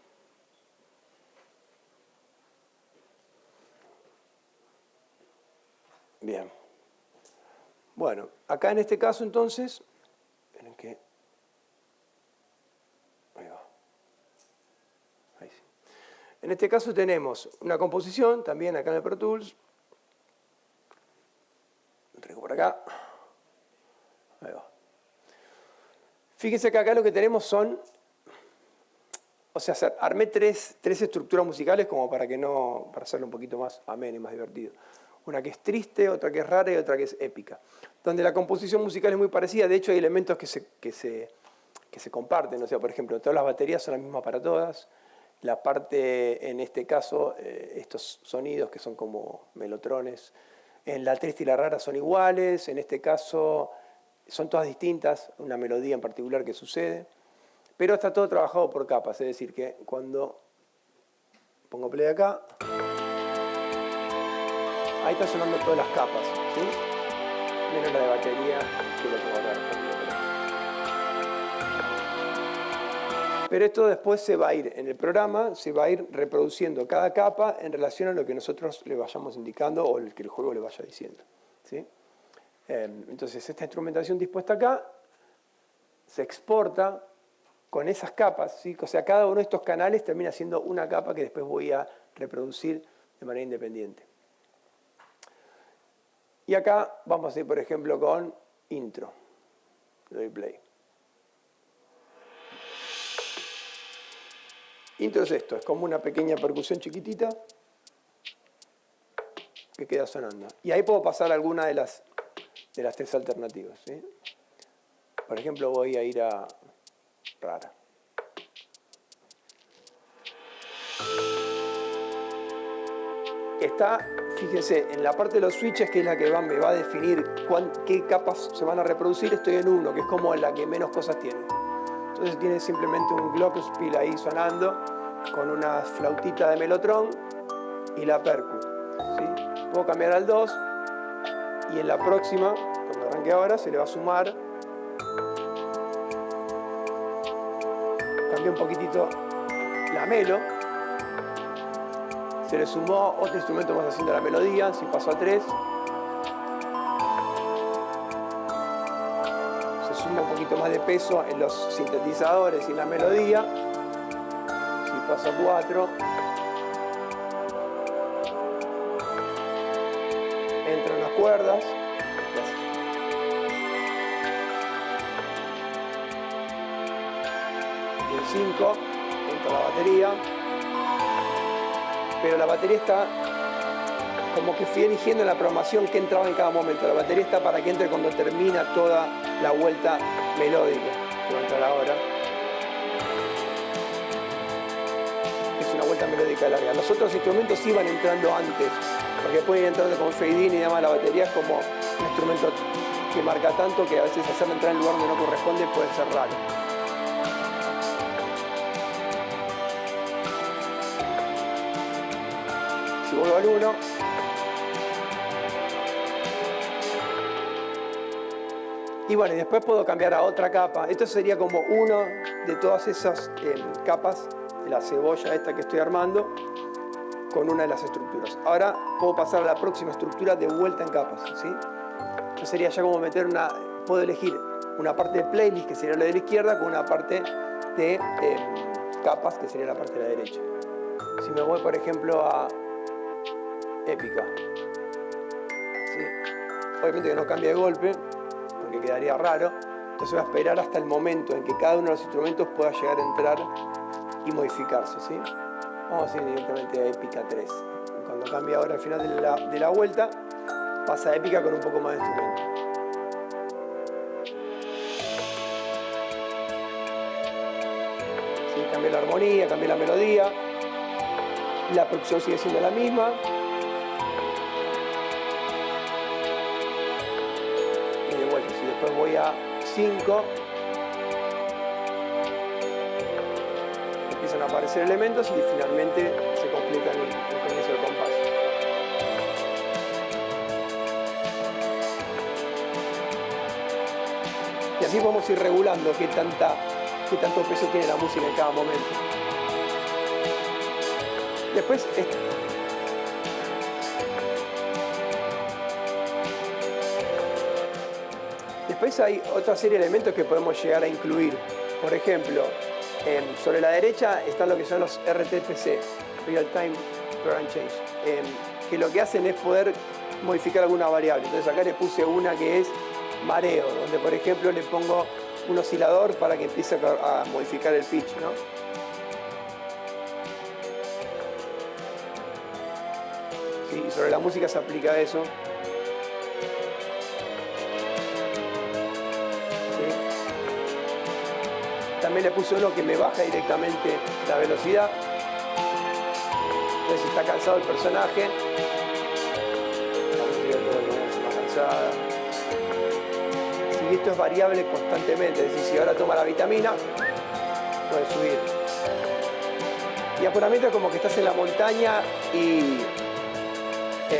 Bien. Bueno, acá en este caso entonces, en que ahí va. Ahí sí. En este caso tenemos una composición, también acá en el Pro Tools. Lo traigo por acá. Ahí va. Fíjense que acá lo que tenemos son, o sea, armé tres estructuras musicales como para hacerlo un poquito más ameno y más divertido. Una que es triste, otra que es rara y otra que es épica. Donde la composición musical es muy parecida, de hecho hay elementos que se comparten. O sea, por ejemplo, todas las baterías son las mismas para todas. La parte, en este caso, estos sonidos que son como melotrones, en la triste y la rara son iguales. En este caso son todas distintas, una melodía en particular que sucede. Pero está todo trabajado por capas, es decir, que cuando pongo play acá, ahí están sonando todas las capas, ¿sí? Menos la de batería, que lo tengo acá. Pero esto después se va a ir, en el programa, se va a ir reproduciendo cada capa en relación a lo que nosotros le vayamos indicando o el que el juego le vaya diciendo, ¿sí? Entonces, esta instrumentación dispuesta acá se exporta con esas capas, ¿sí? O sea, cada uno de estos canales termina siendo una capa que después voy a reproducir de manera independiente. Y acá vamos a ir, por ejemplo, con intro. Le doy play. Intro es esto, es como una pequeña percusión chiquitita que queda sonando. Y ahí puedo pasar alguna de las tres alternativas, ¿sí? Por ejemplo, voy a ir a rara. Está, fíjense, en la parte de los switches, que es la que me va a definir qué capas se van a reproducir, estoy en 1, que es como la que menos cosas tiene. Entonces tiene simplemente un glockenspiel ahí sonando, con una flautita de melotron y la percu, ¿sí? Puedo cambiar al 2, y en la próxima, cuando arranque ahora, se le va a sumar. Cambié un poquitito la melo. Se le sumó otro instrumento más haciendo la melodía. Si paso a 3, se suma un poquito más de peso en los sintetizadores y en la melodía. Si paso a 4, entran las cuerdas. Y en 5 entra la batería. Pero la batería está como que fui eligiendo en la programación que entraba en cada momento. La batería está para que entre cuando termina toda la vuelta melódica, que va a entrar ahora. Es una vuelta melódica larga. Los otros instrumentos iban entrando antes, porque pueden ir entrando con fade-in y demás. La batería es como un instrumento que marca tanto que a veces hacerla entrar en el lugar donde no corresponde puede ser raro. Vuelvo al 1. Y bueno, y después puedo cambiar a otra capa. Esto sería como uno de todas esas capas de la cebolla esta que estoy armando con una de las estructuras. Ahora puedo pasar a la próxima estructura de vuelta en capas, ¿sí? Esto sería ya como meter puedo elegir una parte de playlist, que sería la de la izquierda, con una parte de capas, que sería la parte de la derecha. Si me voy, por ejemplo, a épica, ¿sí? Obviamente que no cambia de golpe porque quedaría raro, Entonces voy a esperar hasta el momento en que cada uno de los instrumentos pueda llegar a entrar y modificarse, ¿sí? Vamos a ir directamente a épica 3. Cuando cambia ahora al final de la vuelta, pasa a épica con un poco más de instrumento. ¿Sí? Cambia la armonía, cambia la melodía. La producción sigue siendo la misma. Y de vuelta, si después voy a 5, empiezan a aparecer elementos y finalmente se completa el comienzo del compás. Y así podemos ir regulando qué tanto peso tiene la música en cada momento. Después hay otra serie de elementos que podemos llegar a incluir. Por ejemplo, sobre la derecha están lo que son los RTPC, Real Time Program Change, que lo que hacen es poder modificar alguna variable. Entonces acá le puse una que es mareo, donde por ejemplo le pongo un oscilador para que empiece a modificar el pitch, ¿no? Sí, y sobre la música se aplica eso. Sí. También le puse uno que me baja directamente la velocidad. Entonces está cansado el personaje. La música está más cansada. Y esto es variable constantemente, es decir, si ahora toma la vitamina, puede subir. Y apuramiento es como que estás en la montaña y se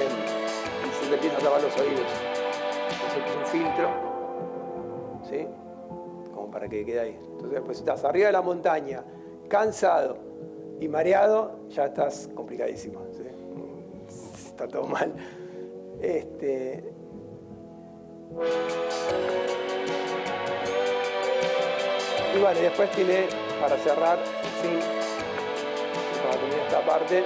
te empiezan a tapar los oídos. Entonces es un filtro, ¿sí? Como para que quede ahí. Entonces, pues estás arriba de la montaña, cansado y mareado, ya estás complicadísimo, ¿sí? Está todo mal. Y bueno, después tiene, para cerrar, en fin, para terminar esta parte,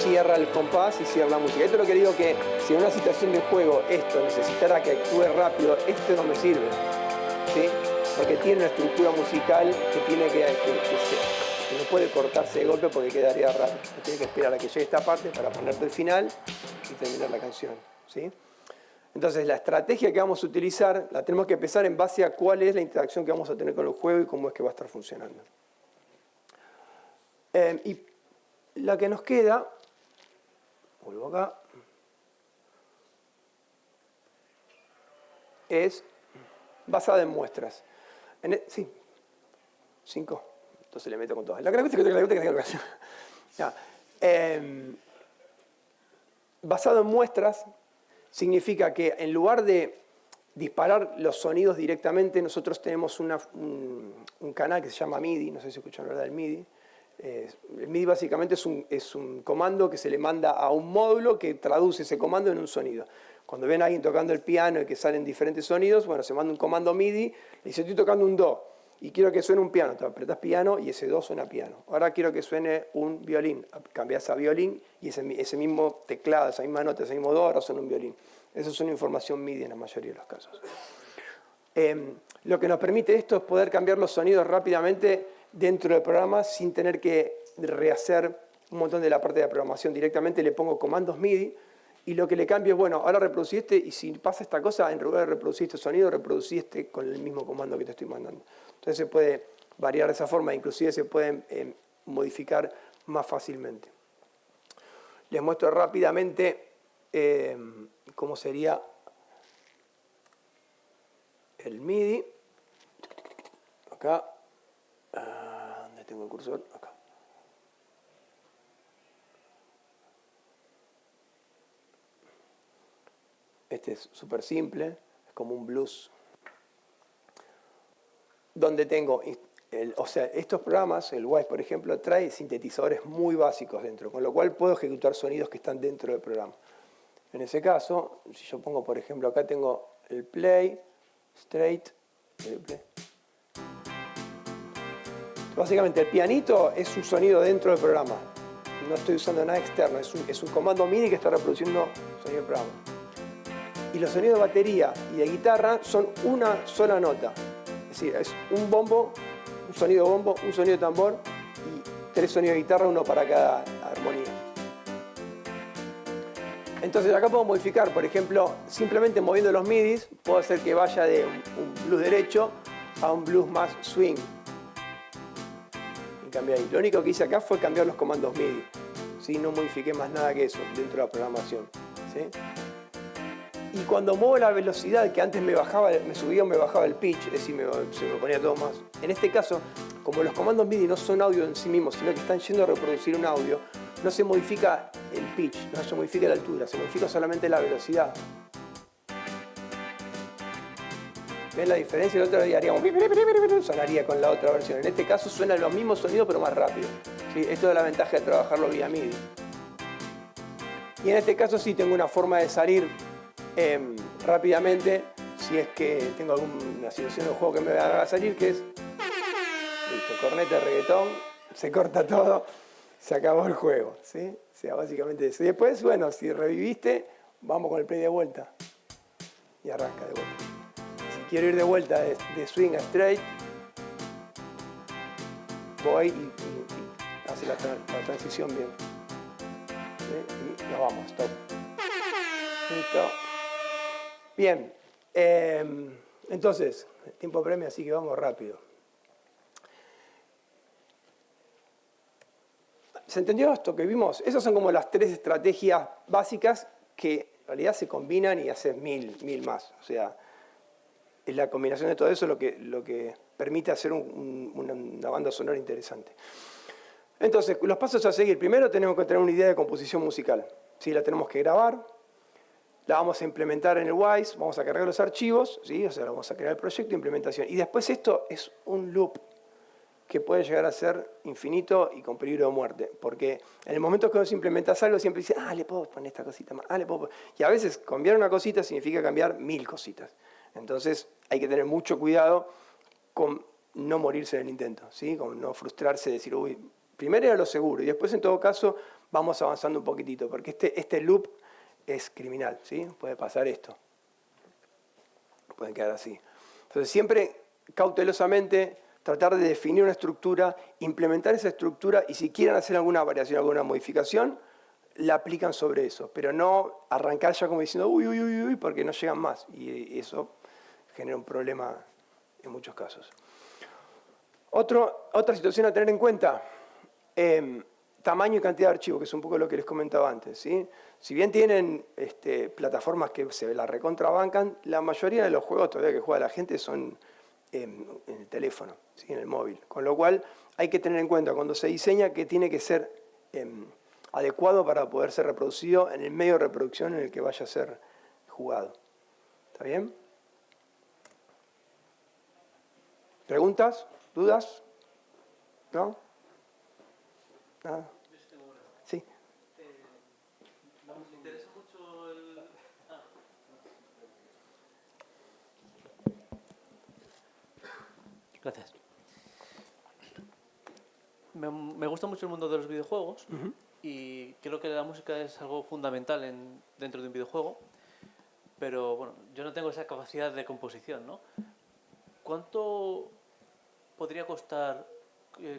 cierra el compás y cierra la música. Esto es lo que digo, que si en una situación de juego esto necesitara que actúe rápido, esto no me sirve, ¿sí? Porque tiene una estructura musical que tiene que no puede cortarse de golpe porque quedaría raro. Tiene que esperar a que llegue esta parte para ponerte el final y terminar la canción, ¿sí? Entonces la estrategia que vamos a utilizar la tenemos que pensar en base a cuál es la interacción que vamos a tener con el juego y cómo es que va a estar funcionando. Y la que nos queda, vuelvo acá, es basada en muestras. Sí, 5. Entonces le meto con todas. Basado en muestras significa que en lugar de disparar los sonidos directamente, nosotros tenemos un canal que se llama MIDI, no sé si escucharon hablar del MIDI. El MIDI básicamente es un comando que se le manda a un módulo que traduce ese comando en un sonido. Cuando ven a alguien tocando el piano y que salen diferentes sonidos, bueno, se manda un comando MIDI, le dice, estoy tocando un Do y quiero que suene un piano. Te apretás piano y ese Do suena piano. Ahora quiero que suene un violín. Cambiás a violín y ese mismo teclado, esa misma nota, ese mismo Do, ahora suena un violín. Eso es una información MIDI en la mayoría de los casos. Lo que nos permite esto es poder cambiar los sonidos rápidamente dentro del programa sin tener que rehacer un montón de la parte de la programación. Directamente le pongo comandos MIDI y lo que le cambio es, bueno, ahora reproducí este y si pasa esta cosa, en lugar de reproducir este sonido, reproducí este con el mismo comando que te estoy mandando. Entonces se puede variar de esa forma, inclusive se pueden modificar más fácilmente. Les muestro rápidamente cómo sería el MIDI. Acá, ¿dónde tengo el cursor? Acá. Este es súper simple, es como un blues. Donde tengo, estos programas, el Wise por ejemplo, trae sintetizadores muy básicos dentro, con lo cual puedo ejecutar sonidos que están dentro del programa. En ese caso, si yo pongo, por ejemplo, acá tengo el play, straight, el play. Básicamente el pianito es un sonido dentro del programa. no estoy usando nada externo, es un comando MIDI que está reproduciendo sonido del programa. Y los sonidos de batería y de guitarra son una sola nota. Es decir, es un bombo, un sonido de bombo, un sonido de tambor y 3 sonidos de guitarra, uno para cada armonía. Entonces acá puedo modificar, por ejemplo, simplemente moviendo los MIDIs, puedo hacer que vaya de un blues derecho a un blues más swing. Y cambié ahí. Lo único que hice acá fue cambiar los comandos MIDI. ¿Sí? No modifiqué más nada que eso dentro de la programación. ¿Sí? Y cuando muevo la velocidad, que antes me subía o me bajaba el pitch, es decir, se me ponía todo más. En este caso, como los comandos MIDI no son audio en sí mismos, sino que están yendo a reproducir un audio, no se modifica el pitch, no se modifica la altura, se modifica solamente la velocidad. ¿Ven la diferencia? El otro día haríamos sonaría con la otra versión. En este caso suenan los mismos sonidos pero más rápido. ¿Sí? Esto es la ventaja de trabajarlo vía MIDI. Y en este caso sí tengo una forma de salir rápidamente si es que tengo alguna situación de juego que me haga salir, que es listo, corneta de reggaetón, se corta todo, se acabó el juego, ¿sí? O sea, básicamente eso. Y después, bueno, si reviviste, vamos con el play de vuelta y arranca de vuelta. Si quiero ir de vuelta de swing a straight, voy y hace la transición bien. ¿Sí? Y nos vamos, stop. Listo. Bien, entonces, el tiempo premia, así que vamos rápido. ¿Se entendió esto que vimos? Esas son como las 3 estrategias básicas que en realidad se combinan y hacen mil más. O sea, es la combinación de todo eso lo que permite hacer una banda sonora interesante. Entonces, los pasos a seguir. Primero tenemos que tener una idea de composición musical. ¿Sí? La tenemos que grabar. La vamos a implementar en el WISE, vamos a cargar los archivos, ¿sí? O sea, vamos a crear el proyecto de implementación. Y después esto es un loop que puede llegar a ser infinito y con peligro de muerte. Porque en el momento que vos implementas algo, siempre dices, le puedo poner esta cosita más, le puedo poner. Y a veces cambiar una cosita significa cambiar 1000 cositas. Entonces hay que tener mucho cuidado con no morirse en el intento, ¿sí? Con no frustrarse, decir, primero era lo seguro y después en todo caso vamos avanzando un poquitito, porque este loop es criminal, ¿sí? Puede pasar esto. Pueden quedar así. Entonces siempre cautelosamente tratar de definir una estructura, implementar esa estructura y si quieren hacer alguna variación, alguna modificación, la aplican sobre eso, pero no arrancar ya como diciendo uy, porque no llegan más y eso genera un problema en muchos casos. Otra situación a tener en cuenta, tamaño y cantidad de archivos, que es un poco lo que les comentaba antes, ¿sí? Si bien tienen plataformas que se la recontrabancan, la mayoría de los juegos todavía que juega la gente son en el teléfono, ¿sí? En el móvil. Con lo cual hay que tener en cuenta cuando se diseña que tiene que ser adecuado para poder ser reproducido en el medio de reproducción en el que vaya a ser jugado. ¿Está bien? ¿Preguntas? ¿Dudas? ¿No? ¿Nada? Sí. Me interesa mucho el... Gracias. Me gusta mucho el mundo de los videojuegos y creo que la música es algo fundamental dentro de un videojuego, pero bueno, yo no tengo esa capacidad de composición, ¿no? ¿Cuánto podría costar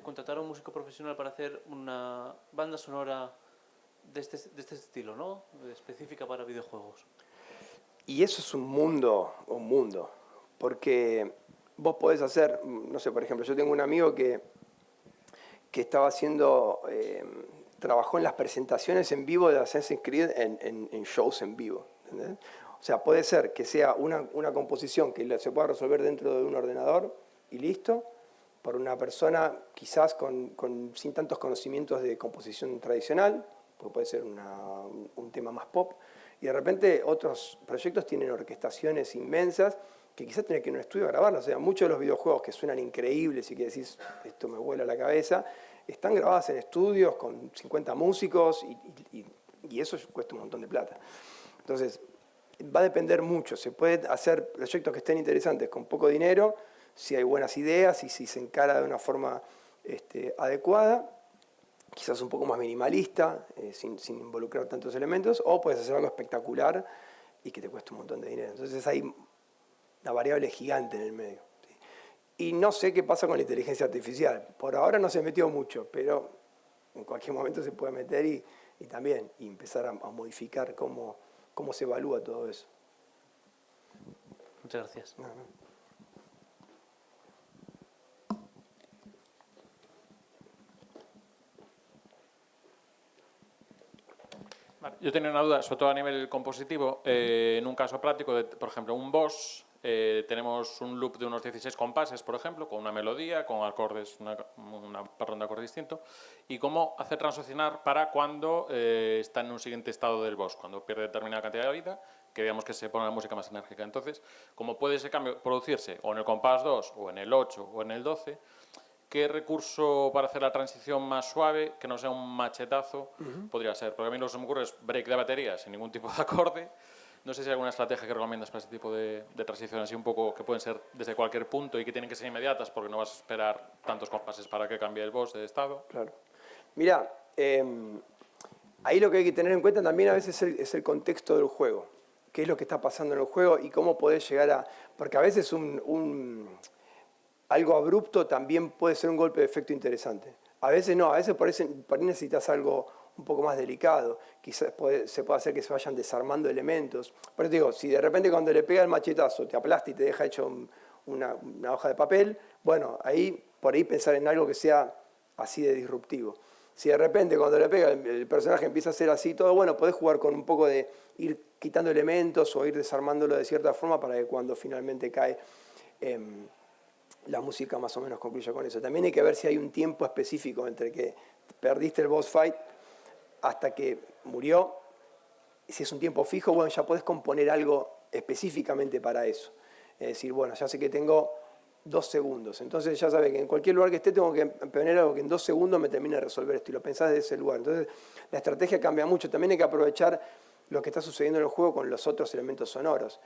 contratar a un músico profesional para hacer una banda sonora de este estilo, ¿no? Específica para videojuegos? Y eso es un mundo, porque vos podés hacer, no sé, por ejemplo, yo tengo un amigo que estaba haciendo, trabajó en las presentaciones en vivo de Assassin's Creed en shows en vivo, ¿entendés? O sea, puede ser que sea una composición que se pueda resolver dentro de un ordenador y listo, por una persona quizás sin tantos conocimientos de composición tradicional, porque puede ser un tema más pop, y de repente otros proyectos tienen orquestaciones inmensas que quizás tenés que ir a un estudio a grabarlo. O sea, muchos de los videojuegos que suenan increíbles y que decís, esto me vuela la cabeza, están grabadas en estudios con 50 músicos y eso cuesta un montón de plata. Entonces, va a depender mucho. Se puede hacer proyectos que estén interesantes con poco dinero, si hay buenas ideas y si se encara de una forma adecuada. quizás un poco más minimalista, sin involucrar tantos elementos, o puedes hacer algo espectacular y que te cueste un montón de dinero. Entonces hay una variable gigante en el medio. ¿Sí? Y no sé qué pasa con la inteligencia artificial. Por ahora no se metió mucho, pero en cualquier momento se puede meter y también y empezar a modificar cómo se evalúa todo eso. Muchas gracias. No, no. Vale, yo tenía una duda, sobre todo a nivel compositivo. En un caso práctico, por ejemplo, un boss, tenemos un loop de unos 16 compases, por ejemplo, con una melodía, con acordes, un patrón de acordes distinto, y cómo hacer transicionar para cuando está en un siguiente estado del boss, cuando pierde determinada cantidad de vida, que digamos que se pone la música más enérgica. Entonces, ¿cómo puede ese cambio producirse o en el compás 2, o en el 8, o en el 12? ¿Qué recurso para hacer la transición más suave, que no sea un machetazo, podría ser? Porque a mí lo que se me ocurre es break de batería sin ningún tipo de acorde. No sé si hay alguna estrategia que recomiendas para este tipo de transiciones, así un poco que pueden ser desde cualquier punto y que tienen que ser inmediatas porque no vas a esperar tantos compases para que cambie el boss de estado. Claro. Mira, ahí lo que hay que tener en cuenta también a veces es el contexto del juego. Qué es lo que está pasando en el juego y cómo podés llegar a... Porque a veces algo abrupto también puede ser un golpe de efecto interesante. A veces no, a veces por ahí necesitas algo un poco más delicado. Quizás se puede hacer que se vayan desarmando elementos. Por eso digo, si de repente cuando le pega el machetazo te aplasta y te deja hecho una hoja de papel, bueno, por ahí pensar en algo que sea así de disruptivo. Si de repente cuando le pega el personaje empieza a ser así todo, bueno, podés jugar con un poco de ir quitando elementos o ir desarmándolo de cierta forma para que cuando finalmente cae... la música más o menos concluye con eso. También hay que ver si hay un tiempo específico entre que perdiste el boss fight hasta que murió. Si es un tiempo fijo, bueno, ya podés componer algo específicamente para eso. Es decir, bueno, ya sé que tengo 2 segundos. Entonces ya sabes que en cualquier lugar que esté tengo que poner algo que en 2 segundos me termine de resolver esto. Y lo pensás desde ese lugar. Entonces la estrategia cambia mucho. También hay que aprovechar lo que está sucediendo en el juego con los otros elementos sonoros.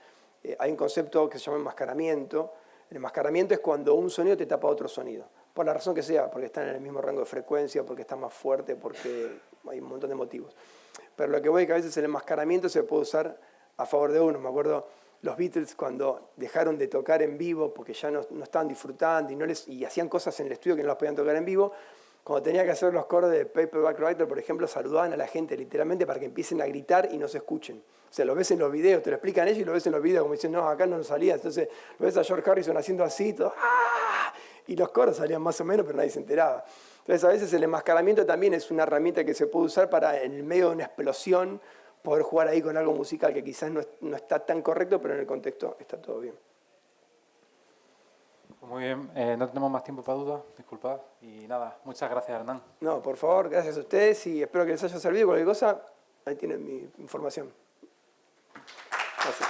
Hay un concepto que se llama enmascaramiento. El enmascaramiento es cuando un sonido te tapa otro sonido, por la razón que sea, porque están en el mismo rango de frecuencia, porque está más fuerte, porque hay un montón de motivos. Pero lo que voy es que a veces el enmascaramiento se puede usar a favor de uno. Me acuerdo los Beatles cuando dejaron de tocar en vivo porque ya no estaban disfrutando y hacían cosas en el estudio que no las podían tocar en vivo. Cuando tenía que hacer los coros de Paperback Writer, por ejemplo, saludaban a la gente literalmente para que empiecen a gritar y no se escuchen. O sea, lo ves en los videos, te lo explican ellos y lo ves en los videos como dicen, no, acá no nos salía. Entonces lo ves a George Harrison haciendo así, todo, ¡ah! Y los coros salían más o menos, pero nadie se enteraba. Entonces a veces el enmascaramiento también es una herramienta que se puede usar para, en el medio de una explosión, poder jugar ahí con algo musical que quizás no está tan correcto, pero en el contexto está todo bien. Muy bien, no tenemos más tiempo para dudas, disculpad. Y nada, muchas gracias, Hernán. No, por favor, gracias a ustedes y espero que les haya servido. Cualquier cosa, ahí tienen mi información. Gracias.